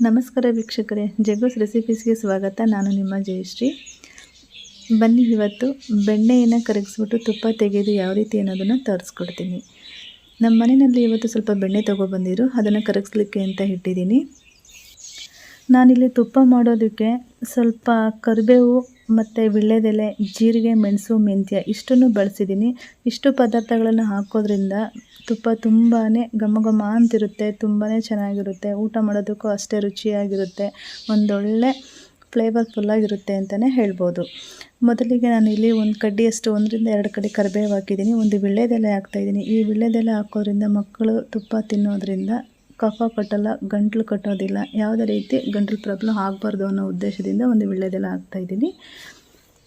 ನಮಸ್ಕಾರ ವೀಕ್ಷಕರೇ, ಜಗ್ಗೂಸ್ ರೆಸಿಪೀಸ್ಗೆ ಸ್ವಾಗತ. ನಾನು ನಿಮ್ಮ ಜಯಶ್ರೀ. ಬನ್ನಿ, ಇವತ್ತು ಬೆಣ್ಣೆಯನ್ನು ಕರಗಿಸ್ಬಿಟ್ಟು ತುಪ್ಪ ತೆಗೆದು ಯಾವ ರೀತಿ ಅನ್ನೋದನ್ನು ತೋರಿಸ್ಕೊಡ್ತೀನಿ. ನಮ್ಮ ಮನೆಯಲ್ಲಿ ಇವತ್ತು ಸ್ವಲ್ಪ ಬೆಣ್ಣೆ ತೊಗೊಬಂದಿರು, ಅದನ್ನು ಕರಗಿಸ್ಲಿಕ್ಕೆ ಅಂತ ಇಟ್ಟಿದ್ದೀನಿ. ನಾನಿಲ್ಲಿ ತುಪ್ಪ ಮಾಡೋದಕ್ಕೆ ಸ್ವಲ್ಪ ಕರಿಬೇವು ಮತ್ತು ವೀಳ್ಯದೆಲೆ, ಜೀರಿಗೆ, ಮೆಣಸು, ಮೆಂತ್ಯ ಇಷ್ಟನ್ನು ಬಳಸಿದ್ದೀನಿ. ಇಷ್ಟು ಪದಾರ್ಥಗಳನ್ನು ಹಾಕೋದ್ರಿಂದ ತುಪ್ಪ ತುಂಬಾ ಘಮ ಘಮ ಅಂತಿರುತ್ತೆ, ತುಂಬಾ ಚೆನ್ನಾಗಿರುತ್ತೆ. ಊಟ ಮಾಡೋದಕ್ಕೂ ಅಷ್ಟೇ ರುಚಿಯಾಗಿರುತ್ತೆ, ಒಂದೊಳ್ಳೆ ಫ್ಲೇವರ್ಫುಲ್ಲಾಗಿರುತ್ತೆ ಅಂತಲೇ ಹೇಳ್ಬೋದು. ಮೊದಲಿಗೆ ನಾನು ಇಲ್ಲಿ ಒಂದು ಕಡ್ಡಿಯಷ್ಟು 1-2 ಕಡ್ಡಿ ಕರಿಬೇವು ಹಾಕಿದ್ದೀನಿ, ಒಂದು ವೀಳ್ಯದೆಲೆ ಹಾಕ್ತಾಯಿದ್ದೀನಿ. ಈ ವೀಳ್ಯದೆಲೆ ಹಾಕೋದ್ರಿಂದ ಮಕ್ಕಳು ತುಪ್ಪ ತಿನ್ನೋದ್ರಿಂದ ಕಫ ಕಟ್ಟಲ್ಲ, ಗಂಟಲು ಕಟ್ಟೋದಿಲ್ಲ, ಯಾವುದೇ ರೀತಿ ಗಂಟಲು ಪ್ರಾಬ್ಲಮ್ ಆಗಬಾರ್ದು ಅನ್ನೋ ಉದ್ದೇಶದಿಂದ ಒಂದು ವೀಳ್ಯದೆಲೆ ಹಾಕ್ತಾಯಿದ್ದೀನಿ.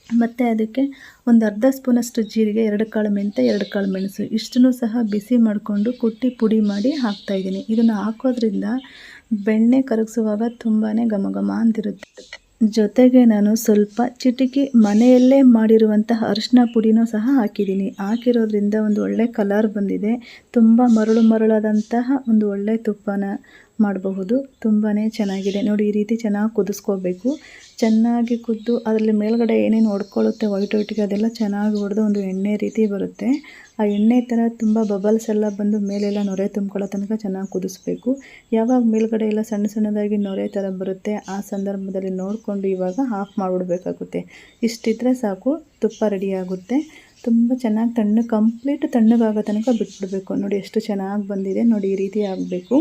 ಮತ್ತು ಅದಕ್ಕೆ ಒಂದು ಅರ್ಧ ಸ್ಪೂನಷ್ಟು ಜೀರಿಗೆ, 2 ಕಾಳು ಮೆಂತ್ಯ, 2 ಕಾಳು ಮೆಣಸು ಇಷ್ಟನ್ನು ಸಹ ಬಿಸಿ ಮಾಡಿಕೊಂಡು ಕುಟ್ಟಿ ಪುಡಿ ಮಾಡಿ ಹಾಕ್ತಾಯಿದ್ದೀನಿ. ಇದನ್ನು ಹಾಕೋದ್ರಿಂದ ಬೆಣ್ಣೆ ಕರಗಿಸುವಾಗ ತುಂಬಾ ಘಮ ಘಮ ಅಂತಿರುತ್ತೆ. ಜೊತೆಗೆ ನಾನು ಸ್ವಲ್ಪ ಚಿಟಿಕೆ ಮನೆಯಲ್ಲೇ ಮಾಡಿರುವಂತಹ ಅರಿಶಿನ ಪುಡಿನೂ ಸಹ ಹಾಕಿದ್ದೀನಿ. ಹಾಕಿರೋದ್ರಿಂದ ಒಂದು ಒಳ್ಳೆ ಕಲರ್ ಬಂದಿದೆ. ತುಂಬ ಮರಳಾದಂತಹ ಒಂದು ಒಳ್ಳೆ ತುಪ್ಪನ ಮಾಡಬಹುದು. ತುಂಬಾ ಚೆನ್ನಾಗಿದೆ ನೋಡಿ. ಈ ರೀತಿ ಚೆನ್ನಾಗಿ ಕುದಿಸ್ಕೋಬೇಕು. ಚೆನ್ನಾಗಿ ಕುದ್ದು ಅದರಲ್ಲಿ ಮೇಲ್ಗಡೆ ಏನೇನು ಒಡ್ಕೊಳ್ಳುತ್ತೆ ವೈಟಿಗೆ ಅದೆಲ್ಲ ಚೆನ್ನಾಗಿ ಹೊಡೆದು ಒಂದು ಎಣ್ಣೆ ರೀತಿ ಬರುತ್ತೆ. ಆ ಎಣ್ಣೆ ಥರ ತುಂಬ ಬಬಲ್ಸ್ ಎಲ್ಲ ಬಂದು ಮೇಲೆಲ್ಲ ನೊರೆ ತುಂಬ್ಕೊಳ್ಳೋ ತನಕ ಚೆನ್ನಾಗಿ ಕುದಿಸ್ಬೇಕು. ಯಾವಾಗ ಮೇಲ್ಗಡೆ ಎಲ್ಲ ಸಣ್ಣ ಸಣ್ಣದಾಗಿ ನೊರೆ ಥರ ಬರುತ್ತೆ ಆ ಸಂದರ್ಭದಲ್ಲಿ ನೋಡಿಕೊಂಡು ಇವಾಗ ಆಫ್ ಮಾಡಿಬಿಡ್ಬೇಕಾಗುತ್ತೆ. ಇಷ್ಟಿದ್ರೆ ಸಾಕು, ತುಪ್ಪ ರೆಡಿಯಾಗುತ್ತೆ. ತುಂಬ ಚೆನ್ನಾಗಿ ಕಂಪ್ಲೀಟ್ ತಣ್ಣಗಾಗೋ ತನಕ ಬಿಟ್ಬಿಡಬೇಕು. ನೋಡಿ ಎಷ್ಟು ಚೆನ್ನಾಗಿ ಬಂದಿದೆ ನೋಡಿ. ಈ ರೀತಿ ಆಗಬೇಕು.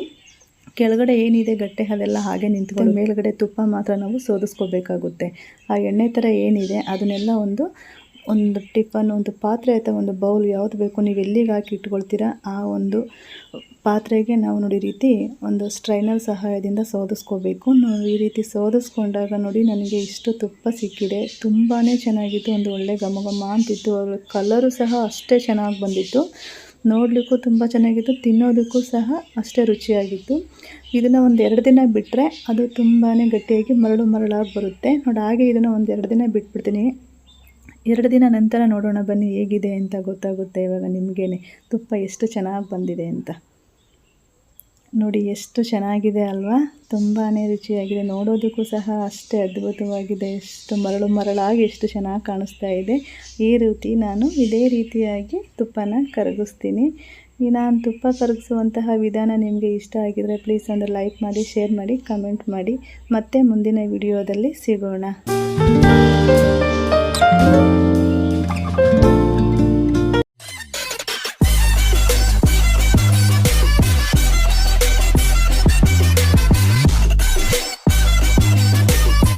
ಕೆಳಗಡೆ ಏನಿದೆ ಗಟ್ಟೆ ಅದೆಲ್ಲ ಹಾಗೆ ನಿಂತ್ಕೊಂಡು ಮೇಲ್ಗಡೆ ತುಪ್ಪ ಮಾತ್ರ ನಾವು ಸೋದಿಸ್ಕೋಬೇಕಾಗುತ್ತೆ. ಆ ಎಣ್ಣೆ ಥರ ಏನಿದೆ ಅದನ್ನೆಲ್ಲ ಒಂದು ಟಿಫನ್, ಒಂದು ಪಾತ್ರೆ ಅಥವಾ ಒಂದು ಬೌಲ್ ಯಾವುದು ಬೇಕು ನೀವು ಎಲ್ಲಿಗೆ ಹಾಕಿ ಇಟ್ಕೊಳ್ತೀರಾ ಆ ಒಂದು ಪಾತ್ರೆಗೆ ನಾವು ನೋಡಿ ರೀತಿ ಒಂದು ಸ್ಟ್ರೈನರ್ ಸಹಾಯದಿಂದ ಸೋದಿಸ್ಕೋಬೇಕು. ನಾವು ಈ ರೀತಿ ಸೋದಿಸ್ಕೊಂಡಾಗ ನೋಡಿ ನನಗೆ ಇಷ್ಟು ತುಪ್ಪ ಸಿಕ್ಕಿದೆ. ತುಂಬಾ ಚೆನ್ನಾಗಿತ್ತು, ಒಂದು ಒಳ್ಳೆ ಘಮ ಘಮ ಅಂತಿತ್ತು. ಅದರ ಕಲರು ಸಹ ಅಷ್ಟೇ ಚೆನ್ನಾಗಿ ಬಂದಿತ್ತು. ನೋಡಲಿಕ್ಕೂ ತುಂಬ ಚೆನ್ನಾಗಿತ್ತು, ತಿನ್ನೋದಕ್ಕೂ ಸಹ ಅಷ್ಟೇ ರುಚಿಯಾಗಿತ್ತು. ಇದನ್ನು ಒಂದು 2 ದಿನ ಬಿಟ್ಟರೆ ಅದು ತುಂಬಾ ಗಟ್ಟಿಯಾಗಿ ಮರಳಾಗಿ ಬರುತ್ತೆ ನೋಡಿ. ಹಾಗೆ ಇದನ್ನು ಒಂದು 2 ದಿನ ಬಿಟ್ಬಿಡ್ತೀನಿ. 2 ದಿನ ನಂತರ ನೋಡೋಣ ಬನ್ನಿ ಹೇಗಿದೆ ಅಂತ ಗೊತ್ತಾಗುತ್ತೆ ಇವಾಗ ನಿಮಗೇ ತುಪ್ಪ ಎಷ್ಟು ಚೆನ್ನಾಗಿ ಬಂದಿದೆ ಅಂತ. ನೋಡಿ ಎಷ್ಟು ಚೆನ್ನಾಗಿದೆ ಅಲ್ವಾ, ತುಂಬಾ ರುಚಿಯಾಗಿದೆ. ನೋಡೋದಕ್ಕೂ ಸಹ ಅಷ್ಟೇ ಅದ್ಭುತವಾಗಿದೆ. ಎಷ್ಟು ಮರಳಾಗಿ ಎಷ್ಟು ಚೆನ್ನಾಗಿ ಕಾಣಿಸ್ತಾ ಇದೆ. ಈ ರೀತಿ ನಾನು ಇದೇ ರೀತಿಯಾಗಿ ತುಪ್ಪನ ಕರಗಿಸ್ತೀನಿ. ನಾನು ತುಪ್ಪ ಕರಗಿಸುವಂತಹ ವಿಧಾನ ನಿಮಗೆ ಇಷ್ಟ ಆಗಿದರೆ ಪ್ಲೀಸ್ ಒಂದು ಲೈಕ್ ಮಾಡಿ, ಶೇರ್ ಮಾಡಿ, ಕಮೆಂಟ್ ಮಾಡಿ. ಮತ್ತೆ ಮುಂದಿನ ವಿಡಿಯೋದಲ್ಲಿ ಸಿಗೋಣ.